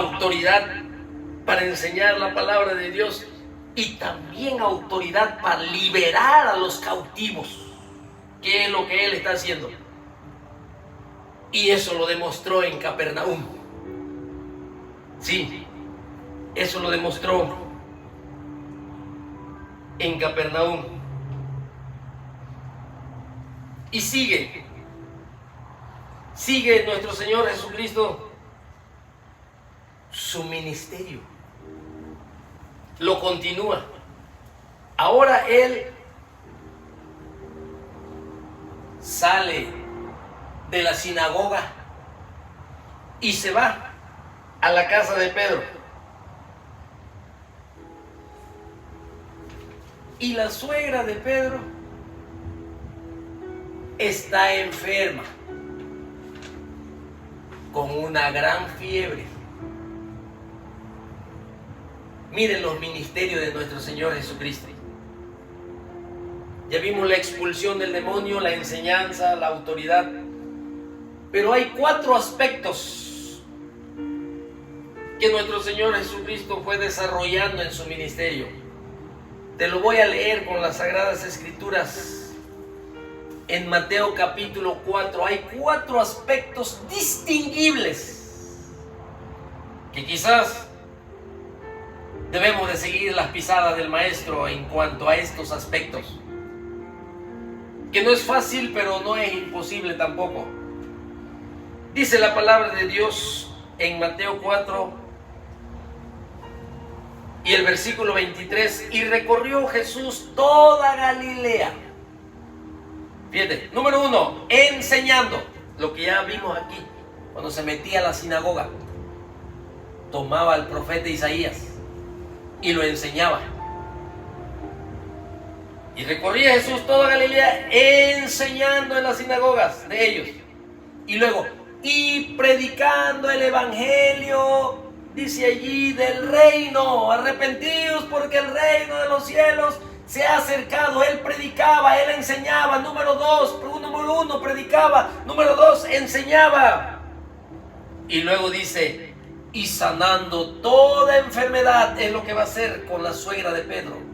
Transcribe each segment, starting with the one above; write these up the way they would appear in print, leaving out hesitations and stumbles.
autoridad para enseñar la palabra de Dios y también autoridad para liberar a los cautivos, que es lo que él está haciendo. Y eso lo demostró en Capernaum. Sí, eso lo demostró en Capernaum. Y sigue nuestro Señor Jesucristo su ministerio. Lo continúa. Ahora Él sale de la sinagoga y se va a la casa de Pedro. Y la suegra de Pedro está enferma con una gran fiebre. Miren los ministerios de nuestro Señor Jesucristo. Ya vimos la expulsión del demonio, la enseñanza, la autoridad. Pero hay 4 aspectos que nuestro Señor Jesucristo fue desarrollando en su ministerio. Te lo voy a leer con las Sagradas Escrituras. En Mateo capítulo 4 hay 4 aspectos distinguibles que quizás debemos de seguir las pisadas del Maestro en cuanto a estos aspectos. Que no es fácil, pero no es imposible tampoco. Dice la palabra de Dios en Mateo 4 y el versículo 23: y recorrió Jesús toda Galilea. Fíjate, número 1, enseñando. Lo que ya vimos aquí, cuando se metía a la sinagoga, tomaba al profeta Isaías y lo enseñaba. Y recorría Jesús toda Galilea enseñando en las sinagogas de ellos. Y luego, y predicando el evangelio, dice allí, del reino. Arrepentidos porque el reino de los cielos se ha acercado. Él predicaba, él enseñaba. Número 1, predicaba. Número 2, enseñaba. Y luego dice, y sanando toda enfermedad. Es lo que va a hacer con la suegra de Pedro.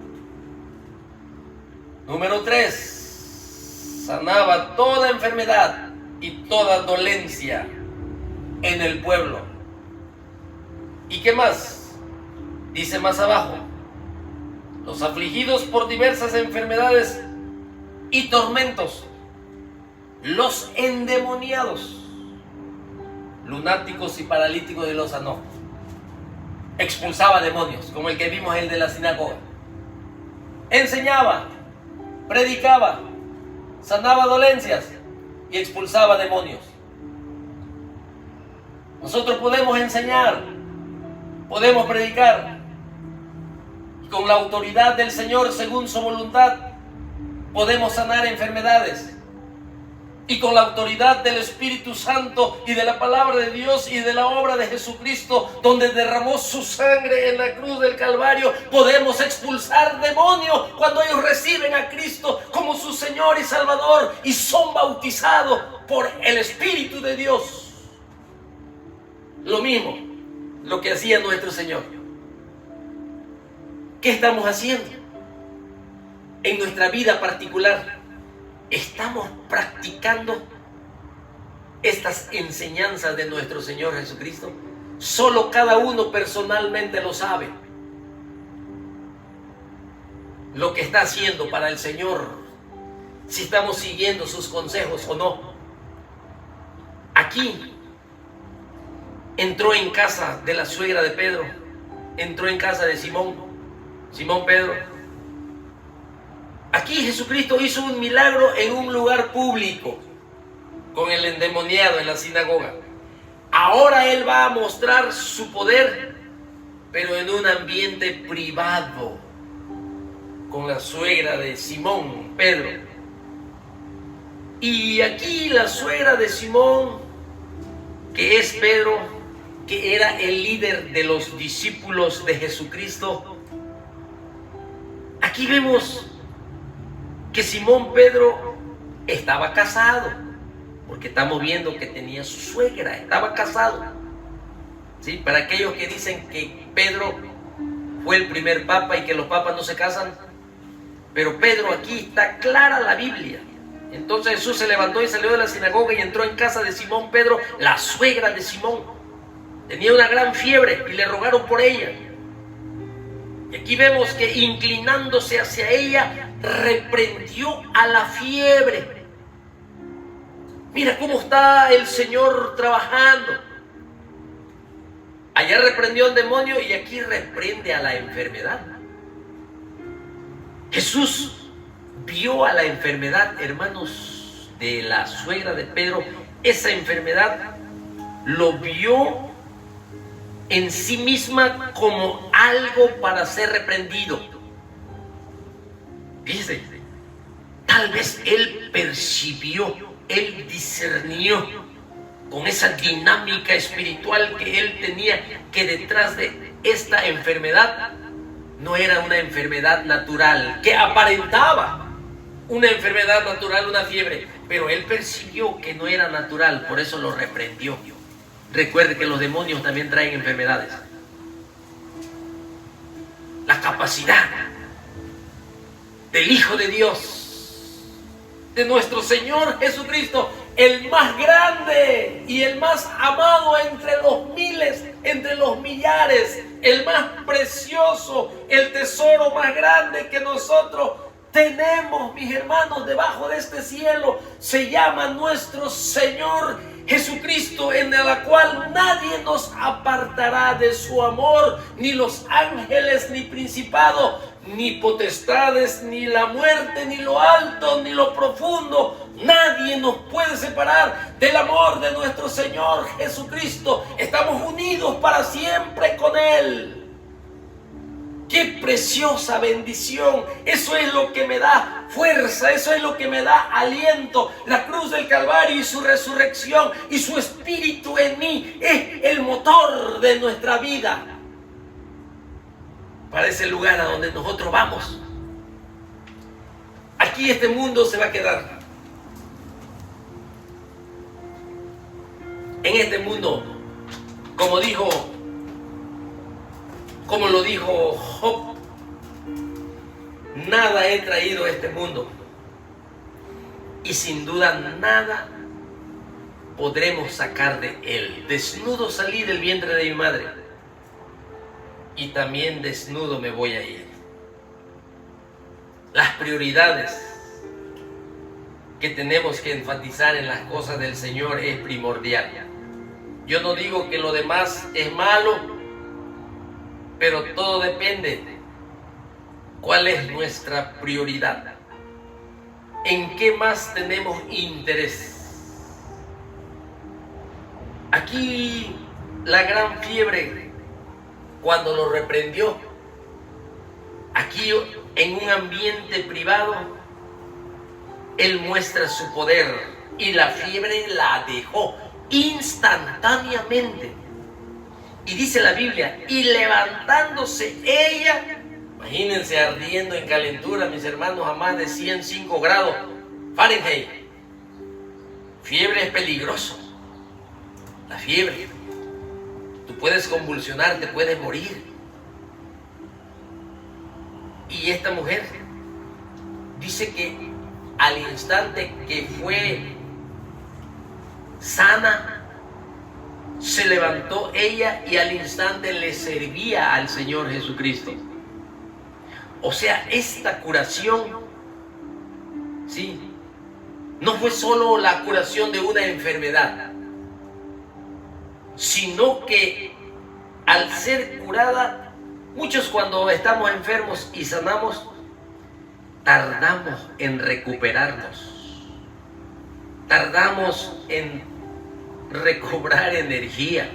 Número 3, sanaba toda enfermedad y toda dolencia en el pueblo. ¿Y qué más? Dice más abajo, los afligidos por diversas enfermedades y tormentos, los endemoniados, lunáticos y paralíticos, de los sanó. Expulsaba demonios, como el que vimos, el de la sinagoga. Enseñaba, predicaba, sanaba dolencias y expulsaba demonios. Nosotros podemos enseñar, podemos predicar, y con la autoridad del Señor, según su voluntad, podemos sanar enfermedades. Y con la autoridad del Espíritu Santo y de la palabra de Dios y de la obra de Jesucristo, donde derramó su sangre en la cruz del Calvario, podemos expulsar demonios cuando ellos reciben a Cristo como su Señor y Salvador y son bautizados por el Espíritu de Dios. Lo mismo, lo que hacía nuestro Señor. ¿Qué estamos haciendo en nuestra vida particular? ¿Estamos practicando estas enseñanzas de nuestro Señor Jesucristo? Solo cada uno personalmente lo sabe. Lo que está haciendo para el Señor, si estamos siguiendo sus consejos o no. Aquí entró en casa de la suegra de Pedro, entró en casa de Simón Pedro. Aquí Jesucristo hizo un milagro en un lugar público, con el endemoniado en la sinagoga. Ahora Él va a mostrar su poder, pero en un ambiente privado, con la suegra de Simón Pedro. Y aquí la suegra de Simón, que es Pedro, que era el líder de los discípulos de Jesucristo. Aquí vemos que Simón Pedro estaba casado, porque estamos viendo que tenía su suegra, estaba casado. ¿Sí? Para aquellos que dicen que Pedro fue el primer papa y que los papas no se casan, pero Pedro, aquí está clara la Biblia. Entonces Jesús se levantó y salió de la sinagoga y entró en casa de Simón Pedro, la suegra de Simón. Tenía una gran fiebre y le rogaron por ella. Y aquí vemos que inclinándose hacia ella, reprendió a la fiebre. Mira cómo está el Señor trabajando. Allá reprendió al demonio y aquí reprende a la enfermedad. Jesús vio a la enfermedad, hermanos, de la suegra de Pedro. Esa enfermedad lo vio en sí misma como algo para ser reprendido. Dice, tal vez él percibió, él discernió con esa dinámica espiritual que él tenía, que detrás de esta enfermedad no era una enfermedad natural, que aparentaba una enfermedad natural, una fiebre, pero él percibió que no era natural, por eso lo reprendió. Recuerde que los demonios también traen enfermedades. La capacidad del Hijo de Dios, de nuestro Señor Jesucristo, el más grande y el más amado entre los miles, entre los millares, el más precioso, el tesoro más grande que nosotros tenemos, mis hermanos, debajo de este cielo, se llama nuestro Señor Jesucristo, en la cual nadie nos apartará de su amor, ni los ángeles, ni principados, ni potestades, ni la muerte, ni lo alto, ni lo profundo. Nadie nos puede separar del amor de nuestro Señor Jesucristo. Estamos unidos para siempre con Él. ¡Qué preciosa bendición! Eso es lo que me da fuerza, eso es lo que me da aliento. La cruz del Calvario y su resurrección y su Espíritu en mí es el motor de nuestra vida. Para ese lugar a donde nosotros vamos. Aquí este mundo se va a quedar. En este mundo, como lo dijo Job, nada he traído a este mundo y sin duda nada podremos sacar de él. Desnudo salí del vientre de mi madre y también desnudo me voy a ir. Las prioridades que tenemos que enfatizar en las cosas del Señor es primordial. Yo no digo que lo demás es malo, pero todo depende cuál es nuestra prioridad, en qué más tenemos interés. Aquí la gran fiebre, cuando lo reprendió, aquí en un ambiente privado, él muestra su poder y la fiebre la dejó instantáneamente. Y dice la Biblia, y levantándose ella, imagínense ardiendo en calentura, mis hermanos, a más de 105 grados Fahrenheit. Fiebre es peligroso. La fiebre. Tú puedes convulsionar, te puedes morir. Y esta mujer dice que al instante que fue sana, se levantó ella y al instante le servía al Señor Jesucristo. O sea, esta curación, sí, no fue solo la curación de una enfermedad, sino que al ser curada, muchos cuando estamos enfermos y sanamos, tardamos en recuperarnos, tardamos en recobrar energía,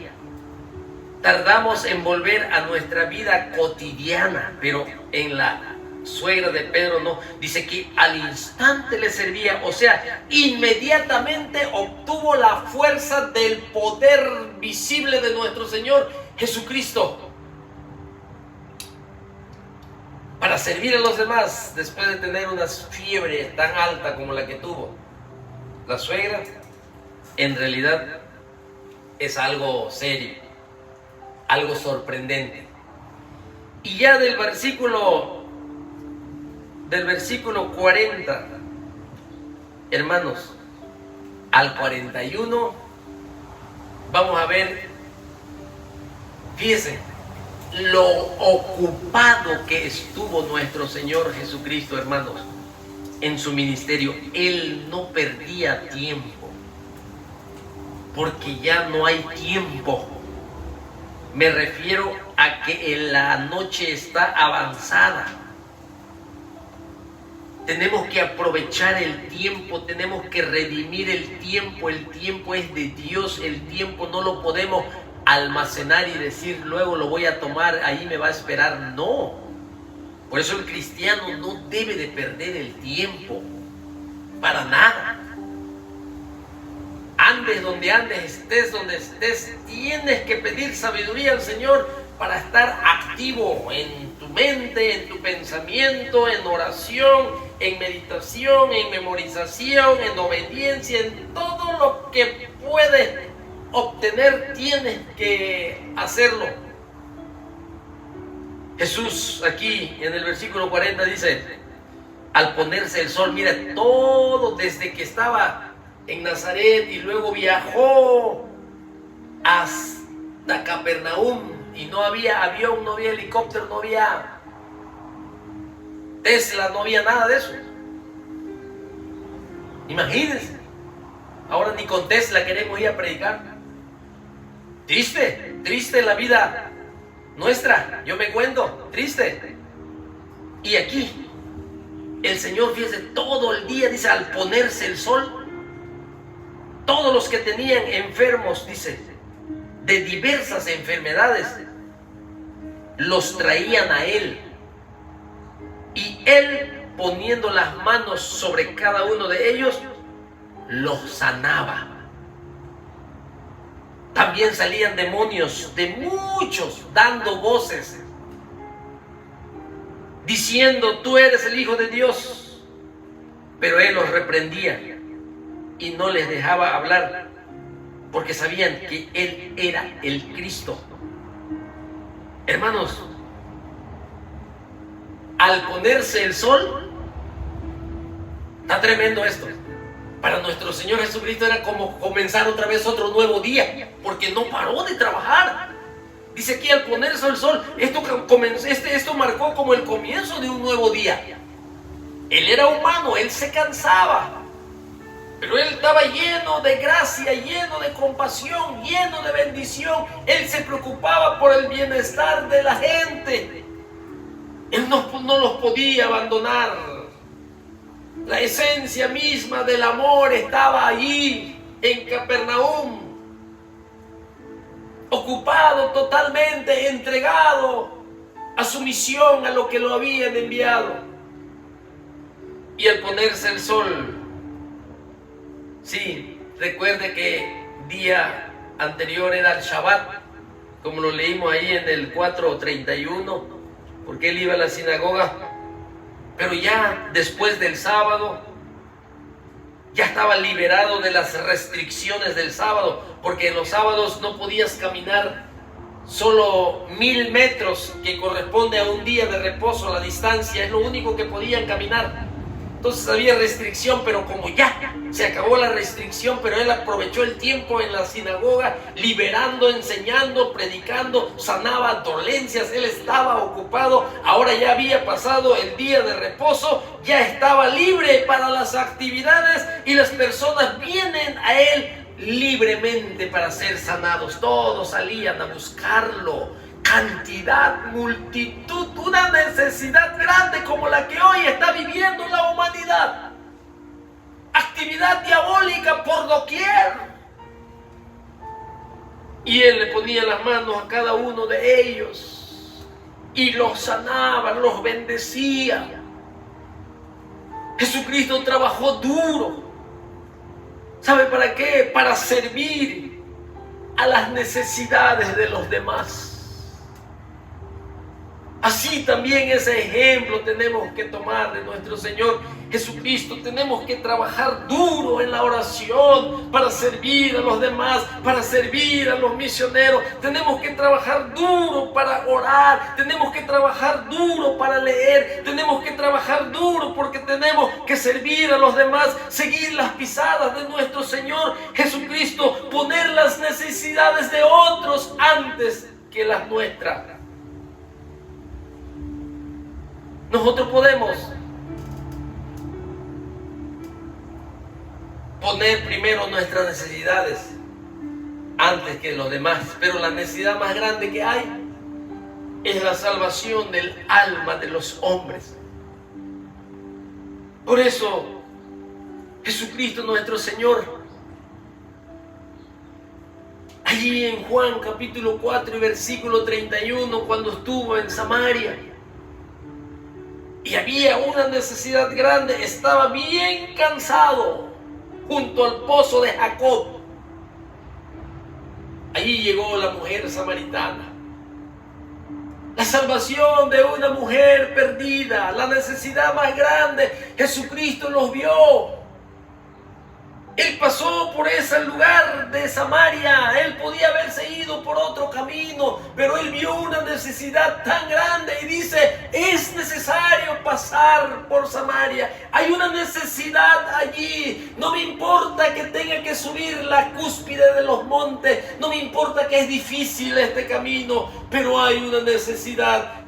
tardamos en volver a nuestra vida cotidiana, pero en la suegra de Pedro no, dice que al instante le servía, o sea, inmediatamente obtuvo la fuerza del poder visible de nuestro Señor Jesucristo para servir a los demás después de tener una fiebre tan alta como la que tuvo la suegra. En realidad es algo serio. algo sorprendente. Y ya del versículo 40, hermanos, al 41, vamos a ver, fíjense, lo ocupado que estuvo nuestro Señor Jesucristo, hermanos, en su ministerio. Él no perdía tiempo, porque ya no hay tiempo. Me refiero a que la noche está avanzada. Tenemos que aprovechar el tiempo, tenemos que redimir el tiempo. El tiempo es de Dios, el tiempo no lo podemos almacenar y decir luego lo voy a tomar, ahí me va a esperar. No. Por eso el cristiano no debe de perder el tiempo, para nada. Andes donde andes, estés donde estés, tienes que pedir sabiduría al Señor para estar activo en tu mente, en tu pensamiento, en oración, en meditación, en memorización, en obediencia, en todo lo que puedes obtener, tienes que hacerlo. Jesús aquí en el versículo 40 dice, al ponerse el sol, mira, todo desde que estaba en Nazaret y luego viajó hasta Capernaum, y no había avión, no había helicóptero, no había Tesla, no había nada de eso. Imagínense, ahora ni con Tesla queremos ir a predicar. Triste la vida nuestra, yo me cuento, triste. Y aquí el Señor, fíjese, todo el día, dice, al ponerse el sol, todos los que tenían enfermos, dice, de diversas enfermedades, los traían a Él. Y Él, poniendo las manos sobre cada uno de ellos, los sanaba. También salían demonios de muchos, dando voces, diciendo, tú eres el Hijo de Dios. Pero Él los reprendía y no les dejaba hablar, porque sabían que Él era el Cristo. Hermanos, al ponerse el sol, está tremendo esto. Para nuestro Señor Jesucristo era como comenzar otra vez otro nuevo día, porque no paró de trabajar. Dice aquí, al ponerse el sol, esto marcó como el comienzo de un nuevo día. Él era humano, Él se cansaba, pero Él estaba lleno de gracia, lleno de compasión, lleno de bendición. Él se preocupaba por el bienestar de la gente. Él no los podía abandonar. La esencia misma del amor estaba allí en Capernaum, ocupado totalmente, entregado a su misión, a lo que lo habían enviado. Y al ponerse el sol, sí, recuerde que día anterior era el Shabbat, como lo leímos ahí en el 4:31, porque él iba a la sinagoga. Pero ya después del sábado, ya estaba liberado de las restricciones del sábado, porque en los sábados no podías caminar solo 1000 metros, que corresponde a un día de reposo. La distancia es lo único que podían caminar. Entonces había restricción, pero como ya se acabó la restricción, pero él aprovechó el tiempo en la sinagoga, liberando, enseñando, predicando, sanaba dolencias. Él estaba ocupado. Ahora ya había pasado el día de reposo, ya estaba libre para las actividades, y las personas vienen a él libremente para ser sanados. Todos salían a buscarlo. Cantidad, multitud, una necesidad grande como la que hoy está viviendo la humanidad. Actividad diabólica por doquier. Y él le ponía las manos a cada uno de ellos y los sanaba, los bendecía. Jesucristo trabajó duro. ¿Sabe para qué? Para servir a las necesidades de los demás. Así también ese ejemplo tenemos que tomar de nuestro Señor Jesucristo. Tenemos que trabajar duro en la oración para servir a los demás, para servir a los misioneros. Tenemos que trabajar duro para orar. Tenemos que trabajar duro para leer. Tenemos que trabajar duro porque tenemos que servir a los demás, seguir las pisadas de nuestro Señor Jesucristo, poner las necesidades de otros antes que las nuestras. Nosotros podemos poner primero nuestras necesidades antes que los demás, pero la necesidad más grande que hay es la salvación del alma de los hombres. Por eso Jesucristo nuestro Señor, allí en Juan capítulo 4 y versículo 31, cuando estuvo en Samaria y había una necesidad grande, estaba bien cansado junto al pozo de Jacob. Allí llegó la mujer samaritana. La salvación de una mujer perdida, la necesidad más grande, Jesucristo los vio. Él pasó por ese lugar de Samaria. Él podía haberse ido por otro camino, pero él vio una necesidad tan grande y dice: es necesario pasar por Samaria. Hay una necesidad allí. No me importa que tenga que subir la cúspide de los montes, no me importa que es difícil este camino, pero hay una necesidad.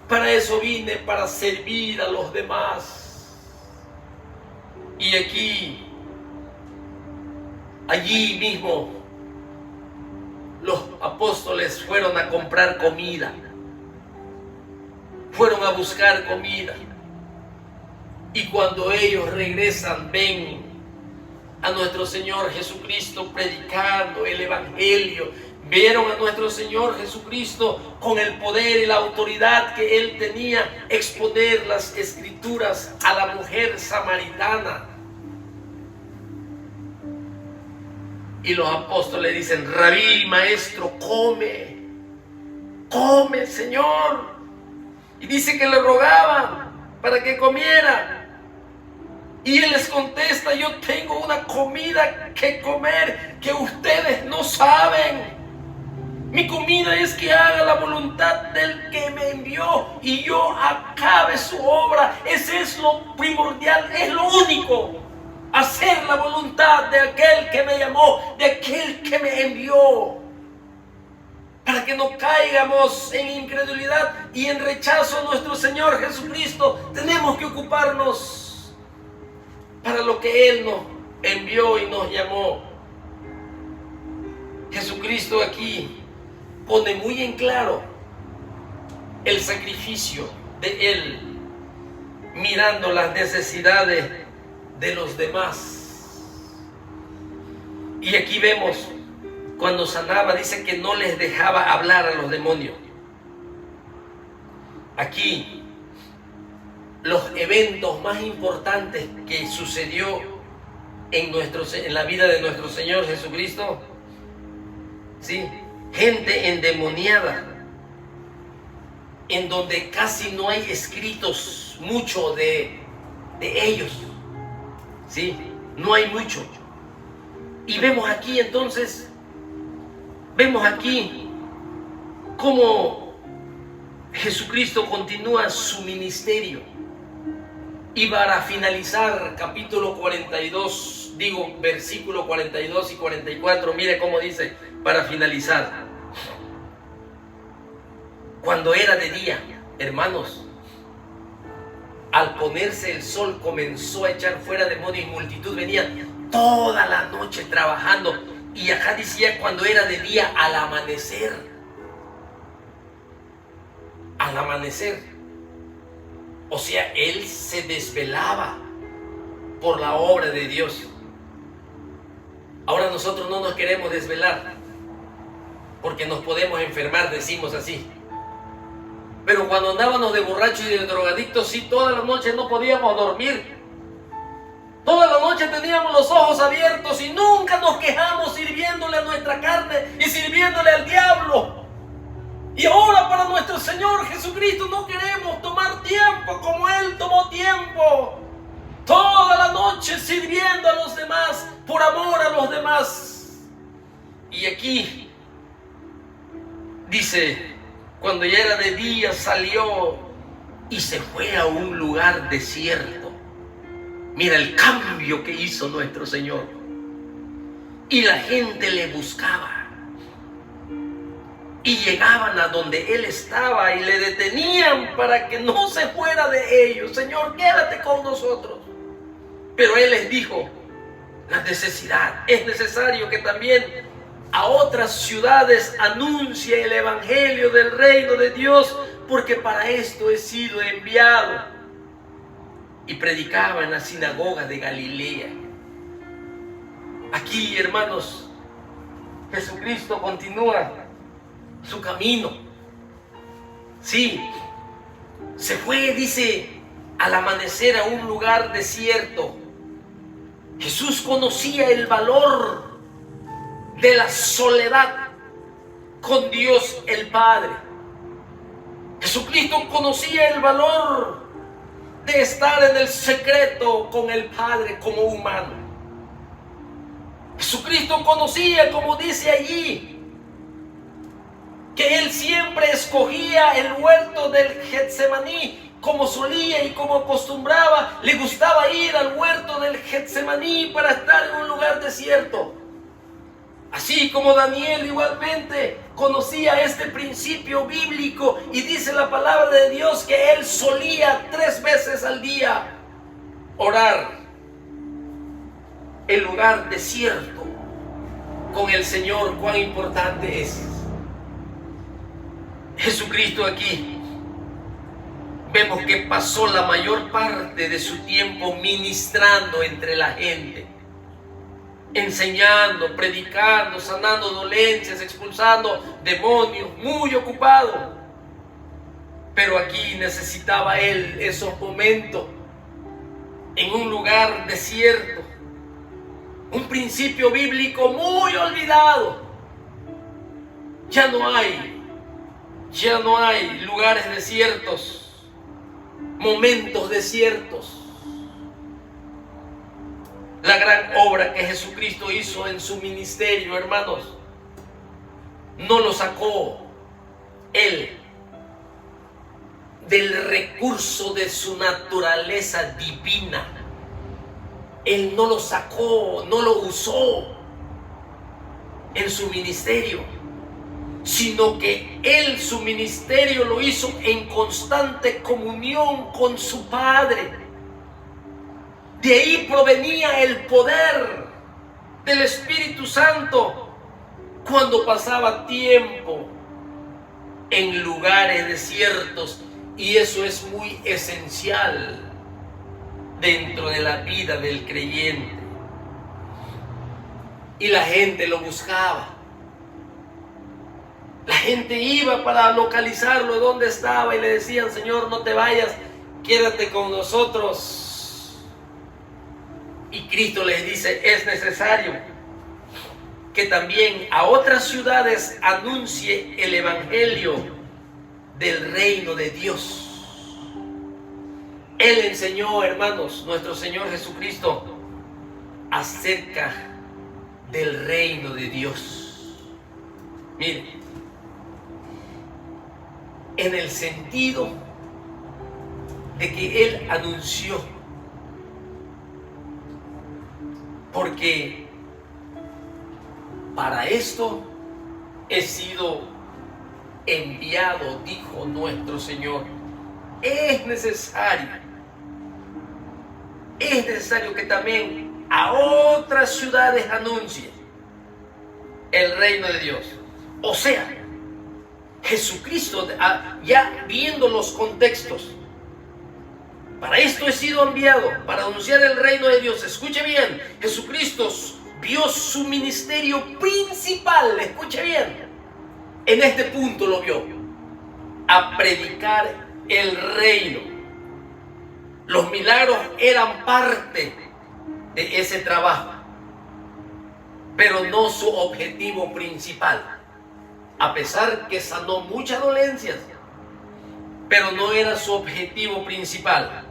Para eso vine, para servir a los demás. Y allí mismo los apóstoles fueron a comprar comida, fueron a buscar comida, y cuando ellos regresan ven a nuestro Señor Jesucristo predicando el Evangelio. Vieron a nuestro Señor Jesucristo con el poder y la autoridad que Él tenía, exponer las Escrituras a la mujer samaritana. Y los apóstoles dicen: Rabí, maestro, come, come, Señor. Y dice que le rogaban para que comiera. Y Él les contesta: yo tengo una comida que comer que ustedes no saben. Mi comida es que haga la voluntad del que me envió y yo acabe su obra. Ese es lo primordial, es lo único. Hacer la voluntad de aquel que me llamó, de aquel que me envió. Para que no caigamos en incredulidad y en rechazo a nuestro Señor Jesucristo, tenemos que ocuparnos para lo que Él nos envió y nos llamó. Jesucristo aquí pone muy en claro el sacrificio de Él, mirando las necesidades de los demás. Y aquí vemos cuando sanaba, dice que no les dejaba hablar a los demonios. Aquí los eventos más importantes que sucedió en la vida de nuestro Señor Jesucristo, ¿sí? Gente endemoniada, en donde casi no hay escritos mucho de ellos, ¿sí? No hay mucho. Y vemos aquí entonces, cómo Jesucristo continúa su ministerio. Y para finalizar, capítulo 42, versículo 42 y 44, mire cómo dice, para finalizar. Cuando era de día, hermanos, al ponerse el sol comenzó a echar fuera demonios y multitud venía toda la noche trabajando. Y acá decía cuando era de día, al amanecer. Al amanecer. O sea, él se desvelaba por la obra de Dios. Ahora nosotros no nos queremos desvelar porque nos podemos enfermar, decimos así. Pero cuando andábamos de borrachos y de drogadictos, sí, toda la noche no podíamos dormir. Toda la noche teníamos los ojos abiertos y nunca nos quejamos sirviéndole a nuestra carne y sirviéndole al diablo. Y ahora para nuestro Señor Jesucristo no queremos tomar tiempo como Él tomó tiempo. Toda la noche sirviendo a los demás, por amor a los demás. Y aquí dice, cuando ya era de día salió y se fue a un lugar desierto. Mira el cambio que hizo nuestro Señor. Y la gente le buscaba. Y llegaban a donde Él estaba y le detenían para que no se fuera de ellos. Señor, quédate con nosotros. Pero Él les dijo, la necesidad, es necesario que también a otras ciudades anuncie el evangelio del reino de Dios, porque para esto he sido enviado. Y predicaba en la sinagoga de Galilea. Aquí, hermanos, Jesucristo continúa su camino. Sí, se fue, dice, al amanecer a un lugar desierto. Jesús conocía el valor de la soledad con Dios el Padre. Jesucristo conocía el valor de estar en el secreto con el Padre como humano. Jesucristo conocía, como dice allí, que Él siempre escogía el huerto del Getsemaní, como solía y como acostumbraba. Le gustaba ir al huerto del Getsemaní para estar en un lugar desierto. Así como Daniel igualmente conocía este principio bíblico, y dice la palabra de Dios que él solía 3 veces al día orar en lugar desierto con el Señor. Cuán importante es. Jesucristo aquí vemos que pasó la mayor parte de su tiempo ministrando entre la gente, enseñando, predicando, sanando dolencias, expulsando demonios, muy ocupado. Pero aquí necesitaba Él esos momentos en un lugar desierto, un principio bíblico muy olvidado. Ya no hay lugares desiertos, momentos desiertos. La gran obra que Jesucristo hizo en su ministerio, hermanos, no lo sacó Él del recurso de su naturaleza divina. Él no lo sacó, no lo usó en su ministerio, sino que Él su ministerio lo hizo en constante comunión con su Padre. De ahí provenía el poder del Espíritu Santo cuando pasaba tiempo en lugares desiertos. Y eso es muy esencial dentro de la vida del creyente. Y la gente lo buscaba. La gente iba para localizarlo donde estaba y le decían: Señor, no te vayas, quédate con nosotros. Y Cristo les dice: es necesario que también a otras ciudades anuncie el evangelio del reino de Dios. Él enseñó, hermanos, nuestro Señor Jesucristo, acerca del reino de Dios. Miren, en el sentido de que Él anunció, porque para esto he sido enviado, dijo nuestro Señor. Es necesario que también a otras ciudades anuncie el reino de Dios. O sea, Jesucristo, ya viendo los contextos, para esto he sido enviado, para anunciar el reino de Dios. Escuche bien, Jesucristo vio su ministerio principal, escuche bien, en este punto lo vio, a predicar el reino. Los milagros eran parte de ese trabajo, pero no su objetivo principal. a pesar que sanó muchas dolencias, pero no era su objetivo principal.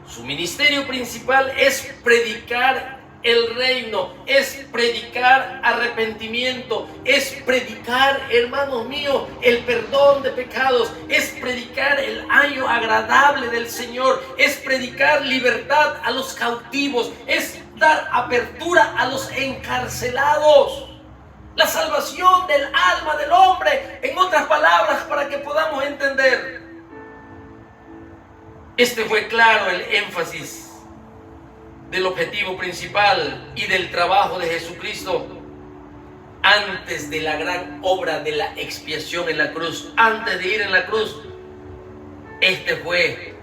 Su ministerio principal es predicar el reino, es predicar arrepentimiento, es predicar, hermanos míos, el perdón de pecados, es predicar el año agradable del Señor, es predicar libertad a los cautivos, es dar apertura a los encarcelados, la salvación del alma del hombre, en otras palabras, para que podamos entender. Este fue claro el énfasis del objetivo principal y del trabajo de Jesucristo antes de la gran obra de la expiación en la cruz. Antes de ir en la cruz, este fue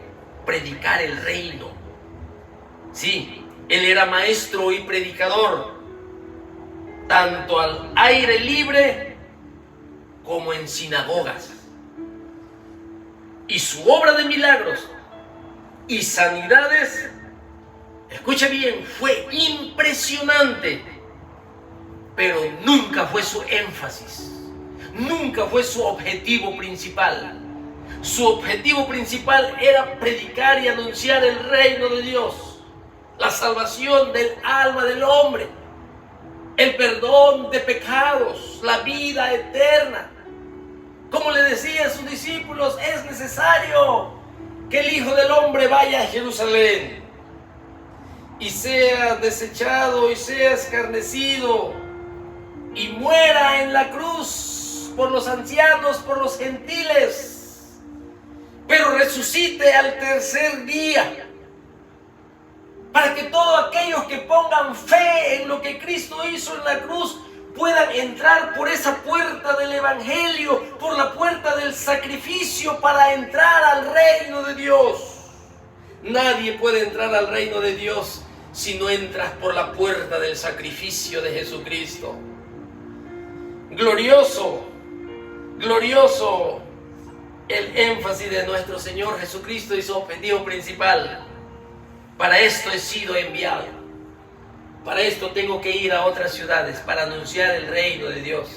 predicar el reino. Sí, él era maestro y predicador, tanto al aire libre como en sinagogas. Y su obra de milagros y sanidades, escuche bien, fue impresionante, pero nunca fue su énfasis, nunca fue su objetivo principal. Su objetivo principal era predicar y anunciar el reino de Dios, la salvación del alma del hombre, el perdón de pecados, la vida eterna. Como le decía a sus discípulos, es necesario que el Hijo del Hombre vaya a Jerusalén y sea desechado y sea escarnecido y muera en la cruz por los ancianos, por los gentiles, pero resucite al tercer día, para que todos aquellos que pongan fe en lo que Cristo hizo en la cruz puedan entrar por esa puerta del Evangelio, por la puerta del sacrificio, para entrar al reino de Dios. Nadie puede entrar al reino de Dios si no entras por la puerta del sacrificio de Jesucristo. Glorioso, glorioso el énfasis de nuestro Señor Jesucristo y su objetivo principal. Para esto he sido enviado. Para esto tengo que ir a otras ciudades para anunciar el reino de Dios.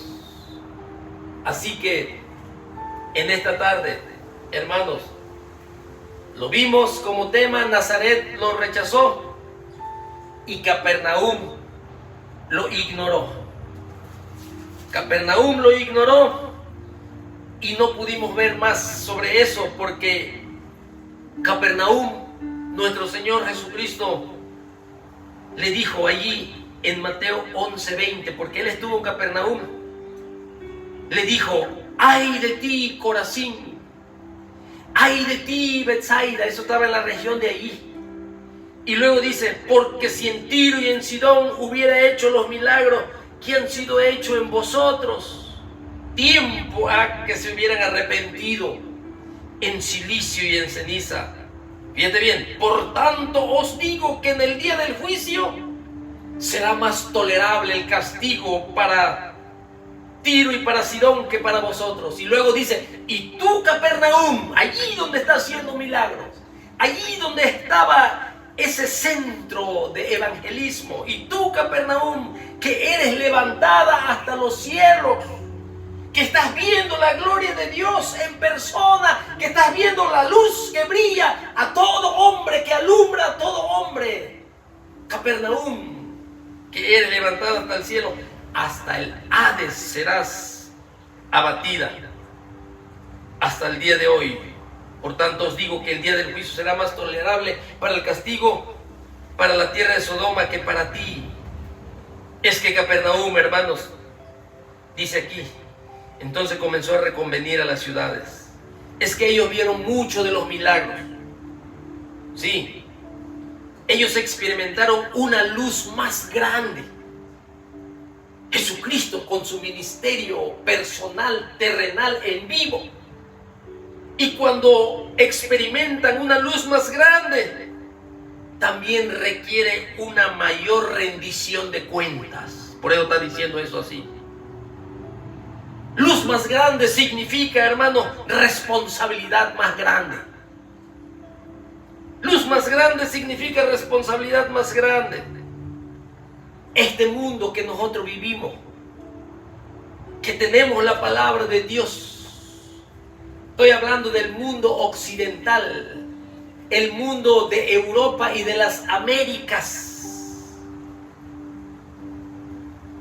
Así que en esta tarde, hermanos, lo vimos como tema. Nazaret lo rechazó y Capernaum lo ignoró. Capernaum lo ignoró y no pudimos ver más sobre eso, porque Capernaum, nuestro Señor Jesucristo le dijo allí en Mateo 11:20, porque él estuvo en Capernaum, le dijo: ay de ti, Corazín, ay de ti, Betsaida. Eso estaba en la región de allí. Y luego dice: porque si en Tiro y en Sidón hubiera hecho los milagros que han sido hechos en vosotros, tiempo ha que se hubieran arrepentido en cilicio y en ceniza. Fíjate bien: por tanto os digo que en el día del juicio será más tolerable el castigo para Tiro y para Sidón que para vosotros. Y luego dice: y tú, Capernaum, allí donde está haciendo milagros, allí donde estaba ese centro de evangelismo, y tú, Capernaum, que eres levantada hasta los cielos, que estás viendo la gloria de Dios en persona, que estás viendo la luz que brilla a todo hombre, que alumbra a todo hombre. Capernaum, que eres levantada hasta el cielo, hasta el Hades serás abatida, hasta el día de hoy. Por tanto os digo que el día del juicio será más tolerable para el castigo para la tierra de Sodoma que para ti. Es que Capernaum, hermanos, dice aquí, entonces comenzó a reconvenir a las ciudades. Es que ellos vieron mucho de los milagros. Sí, ellos experimentaron una luz más grande. Jesucristo con su ministerio personal, terrenal, en vivo. Y cuando experimentan una luz más grande, también requiere una mayor rendición de cuentas. Por eso está diciendo eso así. Luz más grande significa, hermano, responsabilidad más grande. Luz más grande significa responsabilidad más grande. Este mundo que nosotros vivimos que tenemos la palabra de Dios. Estoy hablando del mundo occidental, el mundo de Europa y de las Américas.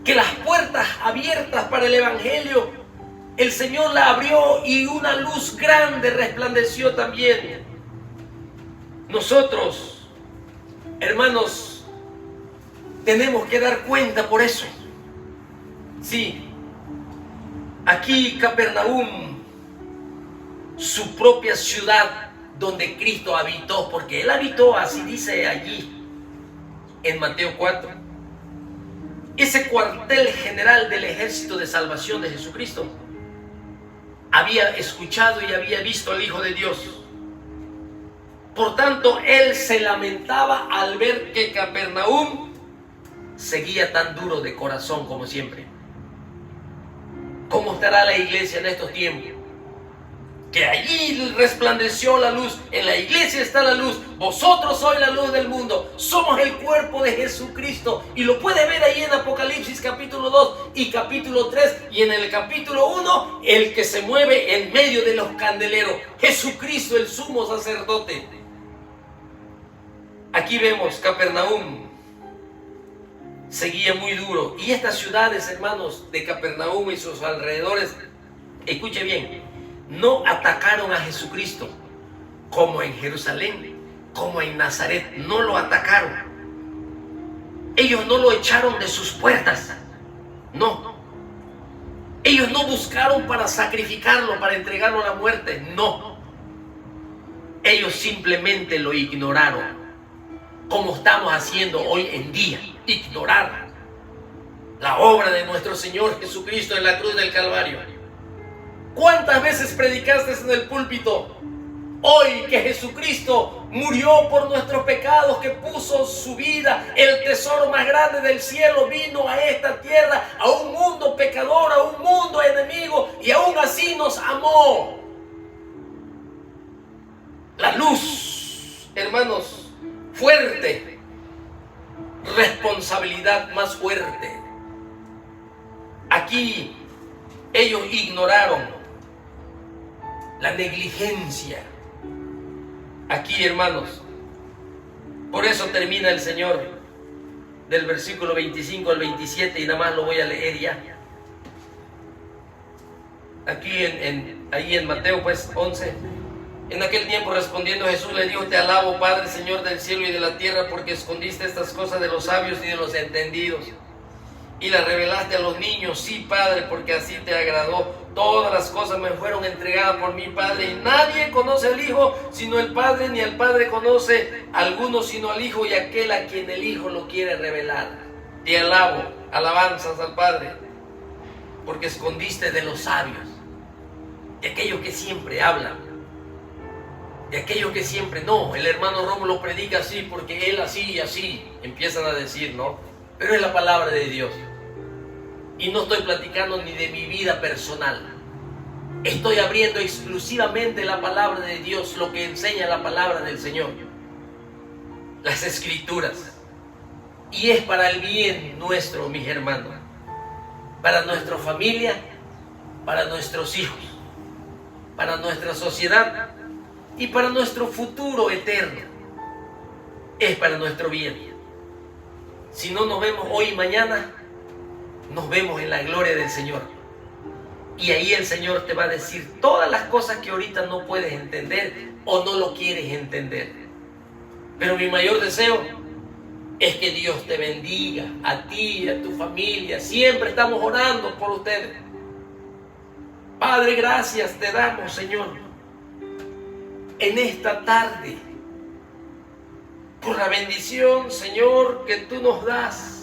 Que las puertas abiertas para el Evangelio, el Señor la abrió y una luz grande resplandeció también. Nosotros, hermanos, tenemos que dar cuenta por eso. Sí, aquí Capernaum, su propia ciudad donde Cristo habitó, porque Él habitó, así dice allí en Mateo 4, ese cuartel general del ejército de salvación de Jesucristo, había escuchado y había visto al Hijo de Dios. Por tanto, Él se lamentaba al ver que Capernaum seguía tan duro de corazón como siempre. ¿Cómo estará la iglesia en estos tiempos? Que allí resplandeció la luz, en la iglesia está la luz, vosotros sois la luz del mundo, somos el cuerpo de Jesucristo, y lo puede ver ahí en Apocalipsis capítulo 2 y capítulo 3, y en el capítulo 1, el que se mueve en medio de los candeleros, Jesucristo el sumo sacerdote. Aquí vemos Capernaum, seguía muy duro, y estas ciudades, hermanos, de Capernaum y sus alrededores, escuche bien, no atacaron a Jesucristo como en Jerusalén, como en Nazaret, no lo atacaron. Ellos no lo echaron de sus puertas, no. Ellos no buscaron para sacrificarlo, para entregarlo a la muerte, no. Ellos simplemente lo ignoraron, como estamos haciendo hoy en día, ignorar la obra de nuestro Señor Jesucristo en la cruz del Calvario. ¿Cuántas veces predicaste en el púlpito hoy que Jesucristo murió por nuestros pecados, que puso su vida, el tesoro más grande del cielo, vino a esta tierra, a un mundo pecador, a un mundo enemigo, y aún así nos amó? La luz, hermanos, fuerte, responsabilidad más fuerte. Aquí ellos ignoraron la negligencia. Aquí, hermanos, por eso termina el Señor del versículo 25 al 27, y nada más lo voy a leer ya. Aquí ahí en Mateo pues 11. En aquel tiempo respondiendo Jesús le dijo: te alabo, Padre, Señor del cielo y de la tierra, porque escondiste estas cosas de los sabios y de los entendidos y las revelaste a los niños. Sí, Padre, porque así te agradó. Todas las cosas me fueron entregadas por mi Padre, y nadie conoce al Hijo sino el Padre, ni el Padre conoce a alguno sino al Hijo y aquel a quien el Hijo lo quiere revelar. Te alabo, alabanzas al Padre, porque escondiste de los sabios, de aquellos que siempre hablan, de aquellos que siempre no. El hermano Rómulo predica así porque él así y así, empiezan a decir, ¿no? Pero es la palabra de Dios. Y no estoy platicando ni de mi vida personal. Estoy abriendo exclusivamente la palabra de Dios, lo que enseña la palabra del Señor, las Escrituras. Y es para el bien nuestro, mis hermanos, para nuestra familia, para nuestros hijos, para nuestra sociedad y para nuestro futuro eterno. Es para nuestro bien. Si no nos vemos hoy y mañana, nos vemos en la gloria del Señor. Y ahí el Señor te va a decir todas las cosas que ahorita no puedes entender o no lo quieres entender. Pero mi mayor deseo es que Dios te bendiga, a ti y a tu familia. Siempre estamos orando por ustedes. Padre, gracias te damos, Señor, en esta tarde, por la bendición, Señor, que tú nos das.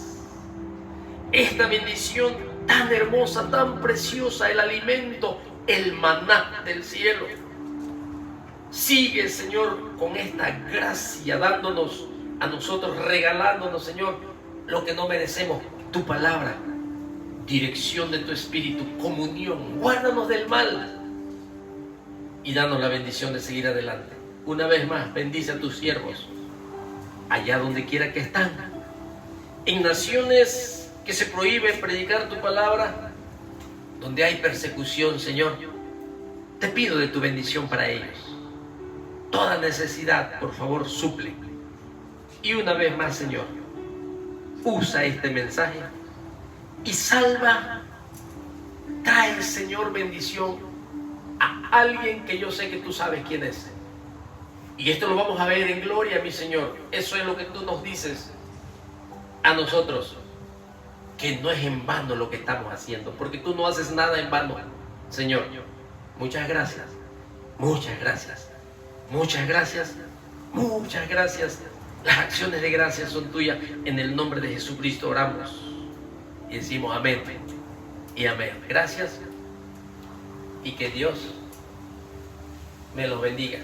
Esta bendición tan hermosa, tan preciosa, el alimento, el maná del cielo. Sigue, Señor, con esta gracia, dándonos a nosotros, regalándonos, Señor, lo que no merecemos, tu palabra, dirección de tu Espíritu, comunión. Guárdanos del mal y danos la bendición de seguir adelante. Una vez más, bendice a tus siervos, allá donde quiera que están, en naciones que se prohíbe predicar tu palabra, donde hay persecución, Señor, te pido de tu bendición para ellos. Toda necesidad, por favor, suple. Y una vez más, Señor, usa este mensaje y salva, trae, Señor, bendición a alguien que yo sé que tú sabes quién es. Y esto lo vamos a ver en gloria, mi Señor. Eso es lo que tú nos dices a nosotros, que no es en vano lo que estamos haciendo, porque tú no haces nada en vano, Señor. Muchas gracias, muchas gracias, muchas gracias, muchas gracias. Las acciones de gracias son tuyas. En el nombre de Jesucristo oramos y decimos amén y amén. Gracias y que Dios me los bendiga.